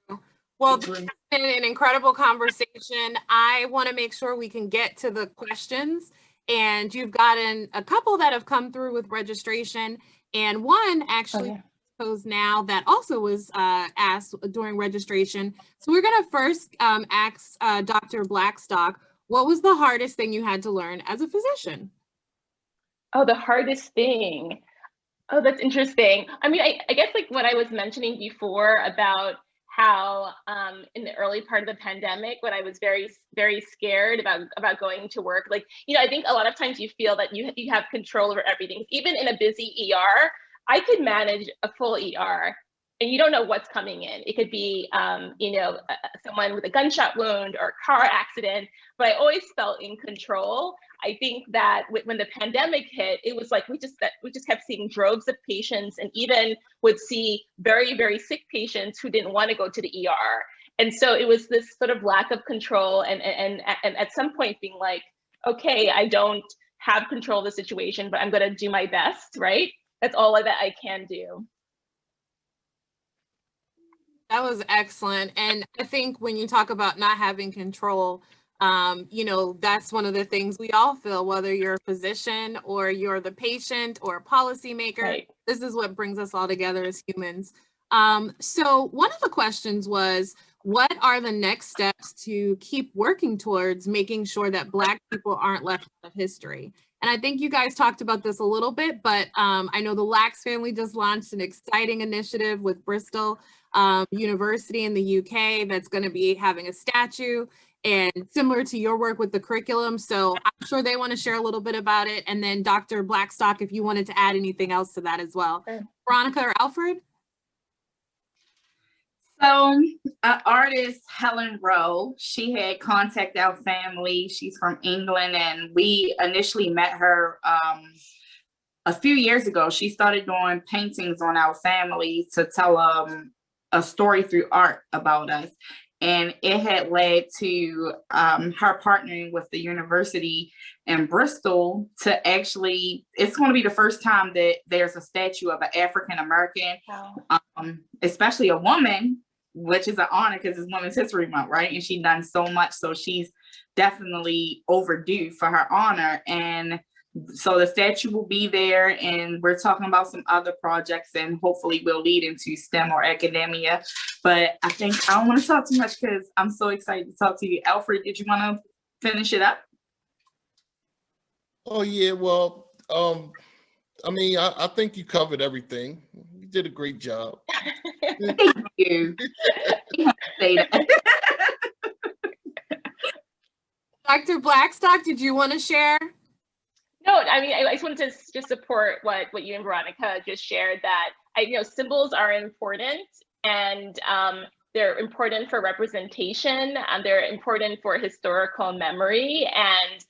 Well, it's been an incredible conversation. I want to make sure we can get to the questions, and you've gotten a couple that have come through with registration, and one actually posed now that also was asked during registration. So we're going to first ask Dr. Blackstock, what was the hardest thing you had to learn as a physician? Oh, the hardest thing. Oh, that's interesting. I mean, I guess like what I was mentioning before about how in the early part of the pandemic, when I was very, very scared about going to work, like, you know, I think a lot of times you feel that you have control over everything. Even in a busy ER, I could manage a full ER, and you don't know what's coming in. It could be, you know, someone with a gunshot wound or a car accident, but I always felt in control. I think that when the pandemic hit, it was like we just kept seeing droves of patients, and even would see very, very sick patients who didn't want to go to the ER. And so it was this sort of lack of control, and at some point being like, okay, I don't have control of the situation, but I'm going to do my best, right? That's all that I can do. That was excellent. And I think when you talk about not having control, you know, that's one of the things we all feel, whether you're a physician or you're the patient or a policymaker. Right. This is what brings us all together as humans. So one of the questions was, what are the next steps to keep working towards making sure that Black people aren't left out of history? And I think you guys talked about this a little bit, but I know the Lacks family just launched an exciting initiative with Bristol University in the UK that's going to be having a statue, and similar to your work with the curriculum. So I'm sure they want to share a little bit about it. And then Dr. Blackstock, if you wanted to add anything else to that as well. Sure. Veronica or Alfred? So artist Helen Rowe, she had contacted our family. She's from England, and we initially met her a few years ago. She started doing paintings on our family to tell a story through art about us. And it had led to her partnering with the university in Bristol to actually, it's going to be the first time that there's a statue of an African-American, especially a woman, which is an honor because it's Women's History Month, right? And she's done so much. So she's definitely overdue for her honor. And so the statue will be there, and we're talking about some other projects, and hopefully will lead into STEM or academia. But I think I don't want to talk too much because I'm so excited to talk to you. Alfred, did you want to finish it up? Oh yeah, well, I mean, I think you covered everything. You did a great job. Thank you. Dr. Blackstock, did you want to share? No, I mean, I just wanted to just support what you and Veronica just shared, that symbols are important, and they're important for representation, and they're important for historical memory. And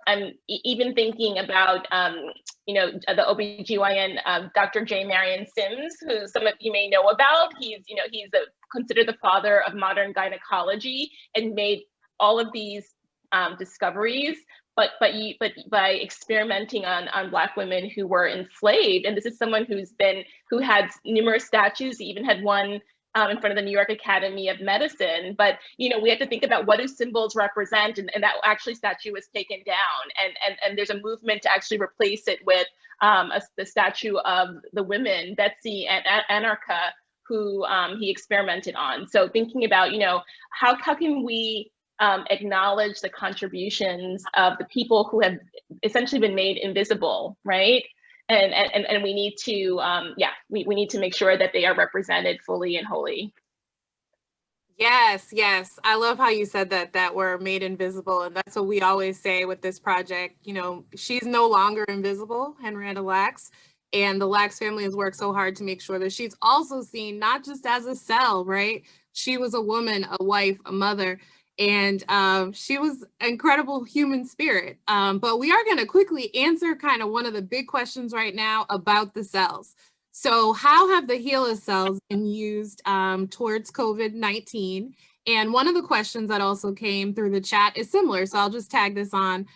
I'm even thinking about the OBGYN, Dr. J. Marion Sims, who some of you may know about. He's considered the father of modern gynecology and made all of these discoveries, but by experimenting on Black women who were enslaved. And this is someone who had numerous statues. He even had one in front of the New York Academy of Medicine. But we have to think about, what do symbols represent, and that actually statue was taken down, and there's a movement to actually replace it with the statue of the women, Betsy and Anarcha, who he experimented on. So thinking about how can we acknowledge the contributions of the people who have essentially been made invisible, right? And we need to we need to make sure that they are represented fully and wholly. Yes, I love how you said that we're made invisible, and that's what we always say with this project. She's no longer invisible, Henrietta Lacks, and the Lacks family has worked so hard to make sure that she's also seen not just as a cell, right? She was a woman, a wife, a mother. And she was an incredible human spirit. But we are going to quickly answer kind of one of the big questions right now about the cells. So how have the HeLa cells been used towards COVID-19? And one of the questions that also came through the chat is similar. So I'll just tag this on.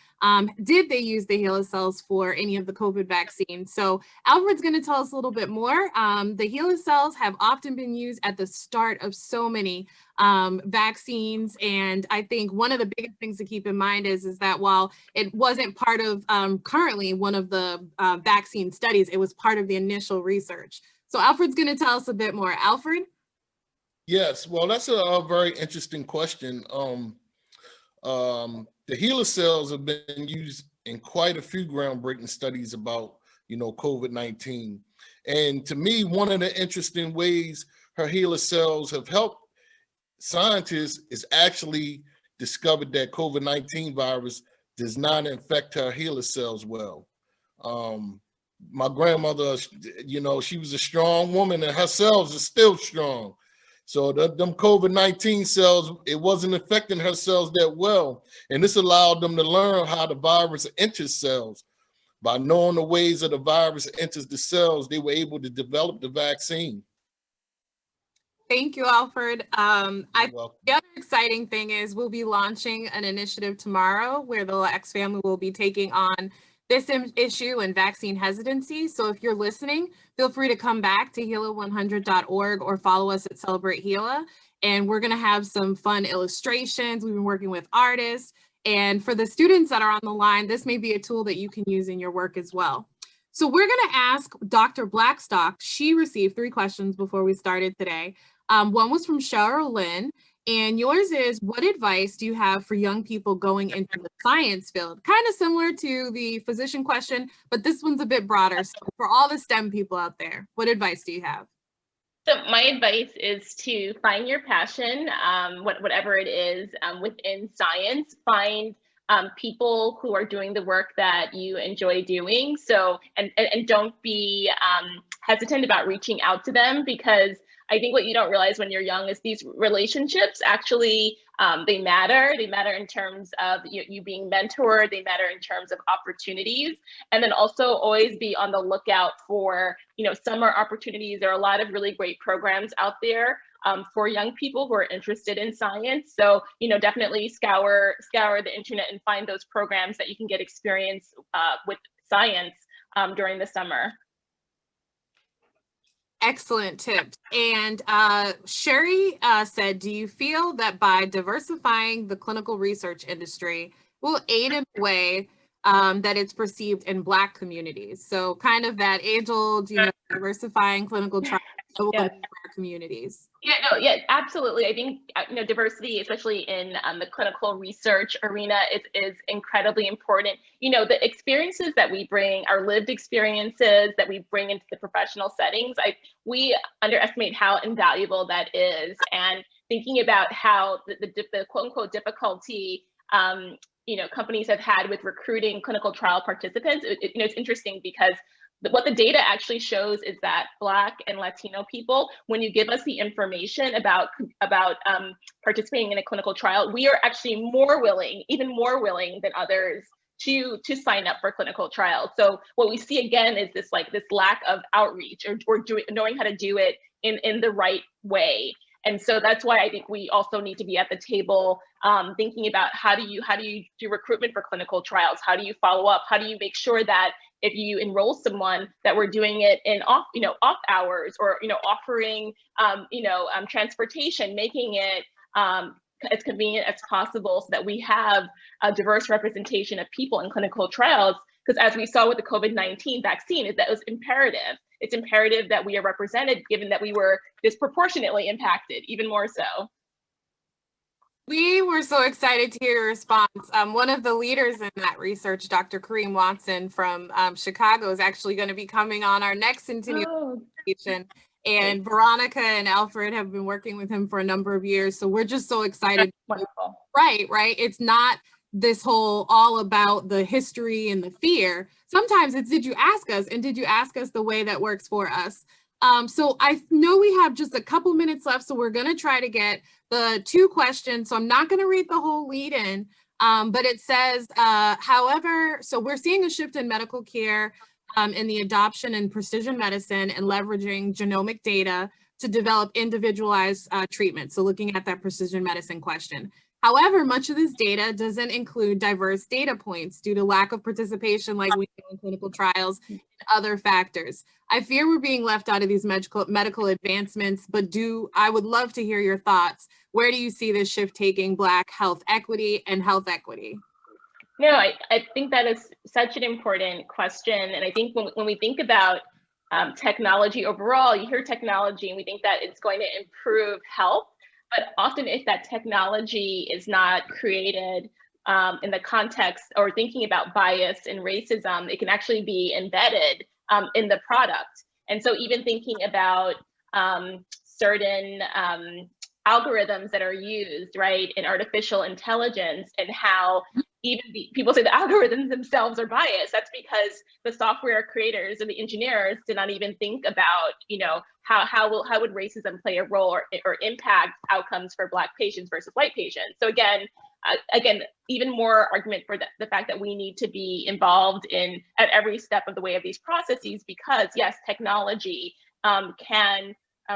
Did they use the HeLa cells for any of the COVID vaccines? So Alfred's going to tell us a little bit more. The HeLa cells have often been used at the start of so many vaccines. And I think one of the biggest things to keep in mind is that while it wasn't part of currently one of the vaccine studies, it was part of the initial research. So Alfred's going to tell us a bit more. Alfred? Yes, well, that's a very interesting question. The HeLa cells have been used in quite a few groundbreaking studies about, COVID-19. And to me, one of the interesting ways her HeLa cells have helped scientists is actually discovered that COVID-19 virus does not infect her HeLa cells well. My grandmother, she was a strong woman and her cells are still strong. So them COVID-19 cells, it wasn't affecting her cells that well. And this allowed them to learn how the virus enters cells. By knowing the ways that the virus enters the cells, they were able to develop the vaccine. Thank you, Alfred. The other exciting thing is we'll be launching an initiative tomorrow where the Lacks family will be taking on this issue and vaccine hesitancy. So if you're listening, feel free to come back to HELA100.org or follow us at CELLebrate HeLa. And we're going to have some fun illustrations. We've been working with artists. And for the students that are on the line, this may be a tool that you can use in your work as well. So we're going to ask Dr. Blackstock. She received 3 questions before we started today. One was from Cheryl Lynn. And yours is, what advice do you have for young people going into the science field? Kind of similar to the physician question, but this one's a bit broader. So for all the STEM people out there, what advice do you have? So my advice is to find your passion, whatever it is within science. Find people who are doing the work that you enjoy doing. So, and don't be hesitant about reaching out to them, because I think what you don't realize when you're young is these relationships actually, they matter. They matter in terms of you being mentored. They matter in terms of opportunities. And then also always be on the lookout for, summer opportunities. There are a lot of really great programs out there for young people who are interested in science. So, definitely scour the internet and find those programs that you can get experience with science during the summer. Excellent tips. And Sherry said, do you feel that by diversifying the clinical research industry will aid in the way that it's perceived in Black communities? So kind of that age-old, diversifying clinical trials in our communities. Yeah, absolutely. I think, diversity, especially in the clinical research arena, is incredibly important. The experiences that we bring, our lived experiences that we bring into the professional settings, we underestimate how invaluable that is. And thinking about how the quote unquote difficulty, companies have had with recruiting clinical trial participants, it's interesting because what the data actually shows is that Black and Latino people, when you give us the information about participating in a clinical trial, we are actually even more willing than others to sign up for clinical trials. So what we see again is this lack of outreach or knowing how to do it in the right way. And so that's why I think we also need to be at the table thinking about how do you do recruitment for clinical trials? How do you follow up? How do you make sure that if you enroll someone that we're doing it in off hours, or offering transportation, making it as convenient as possible so that we have a diverse representation of people in clinical trials. Because as we saw with the COVID-19 vaccine, that was imperative. It's imperative that we are represented, given that we were disproportionately impacted, even more so. We were so excited to hear your response. One of the leaders in that research, Dr. Kareem Watson from Chicago, is actually going to be coming on our next Centennial presentation. And Veronica and Alfred have been working with him for a number of years. So we're just so excited. Wonderful. Right. It's not this whole all about the history and the fear. Sometimes it's, did you ask us? And did you ask us the way that works for us? So I know we have just a couple minutes left, so we're gonna try to get the 2 questions. So I'm not gonna read the whole lead in, but it says, however, so we're seeing a shift in medical care in the adoption in precision medicine and leveraging genomic data to develop individualized treatment. So looking at that precision medicine question. However, much of this data doesn't include diverse data points due to lack of participation like we do in clinical trials and other factors. I fear we're being left out of these medical advancements, but I would love to hear your thoughts. Where do you see this shift taking Black health equity and health equity? No, I think that is such an important question. And I think when we think about technology overall, you hear technology and we think that it's going to improve health. But often if that technology is not created in the context or thinking about bias and racism, it can actually be embedded in the product. And so even thinking about certain algorithms that are used, right, in artificial intelligence, and how even people say the algorithms themselves are biased. That's because the software creators or the engineers did not even think about, how would racism play a role or impact outcomes for Black patients versus white patients. So again, even more argument for the fact that we need to be involved at every step of the way of these processes, because yes, technology can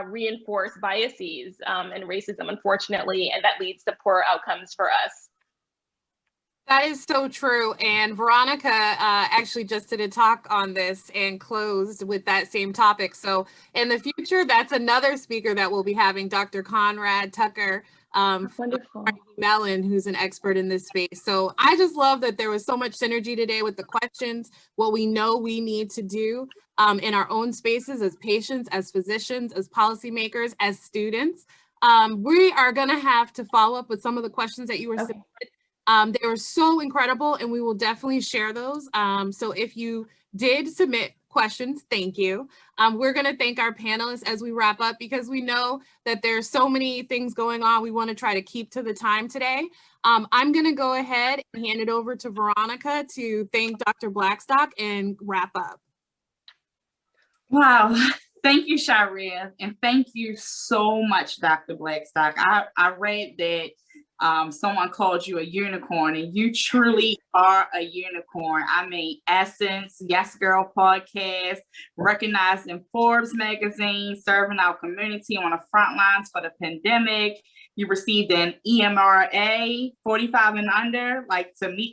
reinforce biases and racism, unfortunately, and that leads to poor outcomes for us. That is so true. And Veronica actually just did a talk on this and closed with that same topic. So in the future, that's another speaker that we'll be having, Dr. Conrad Tucker, Wonderful. Helen, who's an expert in this space. So I just love that there was so much synergy today with the questions, what we know we need to do in our own spaces as patients, as physicians, as policymakers, as students. We are going to have to follow up with some of the questions that you were submitted. They were so incredible, and we will definitely share those. So if you did submit questions, thank you. We're going to thank our panelists as we wrap up, because we know that there's so many things going on. We want to try to keep to the time today. I'm going to go ahead and hand it over to Veronica to thank Dr. Blackstock and wrap up. Wow. Thank you, Sharia, and thank you so much, Dr. Blackstock. I read that someone called you a unicorn, and you truly are a unicorn. I mean, Essence, Yes Girl podcast, recognized in Forbes magazine, serving our community on the front lines for the pandemic. You received an EMRA 45 and under,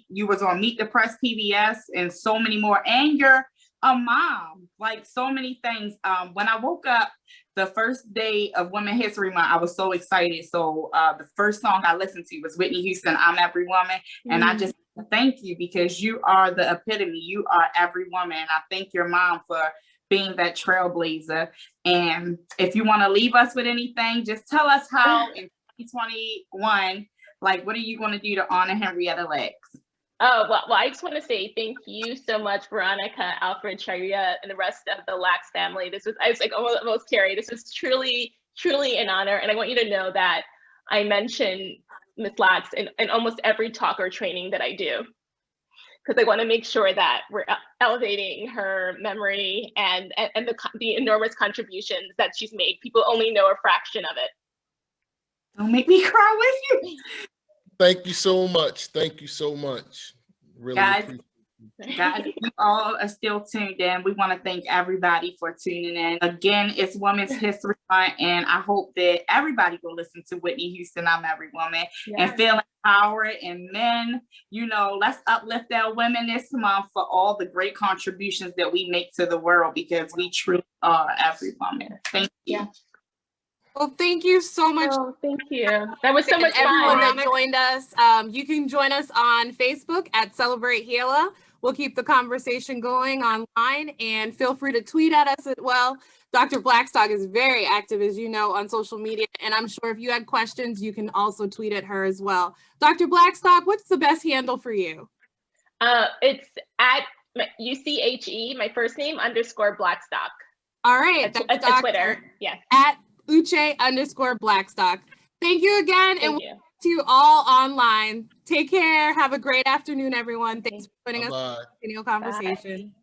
you was on Meet the Press PBS, and so many more. And you're a mom, like so many things. When I woke up the first day of Women History Month, I was so excited. So the first song I listened to was Whitney Houston, I'm Every Woman. And I just thank you, because you are the epitome. You are every woman. And I thank your mom for being that trailblazer. And if you want to leave us with anything, just tell us how in 2021, what are you going to do to honor Henrietta Lacks? Oh, well, I just want to say thank you so much, Veronica, Alfred, Sharia, and the rest of the Lacks family. I was like almost teary. This was truly, truly an honor. And I want you to know that I mention Ms. Lacks in almost every talk or training that I do, because I want to make sure that we're elevating her memory and the enormous contributions that she's made. People only know a fraction of it. Don't make me cry with you. Thank you so much. Thank you so much. Really guys, you all are still tuned in. We want to thank everybody for tuning in. Again, it's Women's History Month, and I hope that everybody will listen to Whitney Houston, I'm Every Woman, and feel empowered. And men, let's uplift our women this month for all the great contributions that we make to the world, because we truly are every woman. Thank you. Yeah. Well, thank you so much. Oh, thank you. That was so much fun. Everyone that joined us. You can join us on Facebook at CELLebrate HeLa. We'll keep the conversation going online, and feel free to tweet at us as well. Dr. Blackstock is very active, as you know, on social media, and I'm sure if you had questions, you can also tweet at her as well. Dr. Blackstock, what's the best handle for you? It's at UCHE, my first name, _ Blackstock. All right. That's Twitter. Yeah. At Uché _Blackstock. Thank you again. And we'll see you all online. Take care. Have a great afternoon, everyone. Thanks for joining us for the Centennial Conversation. Bye.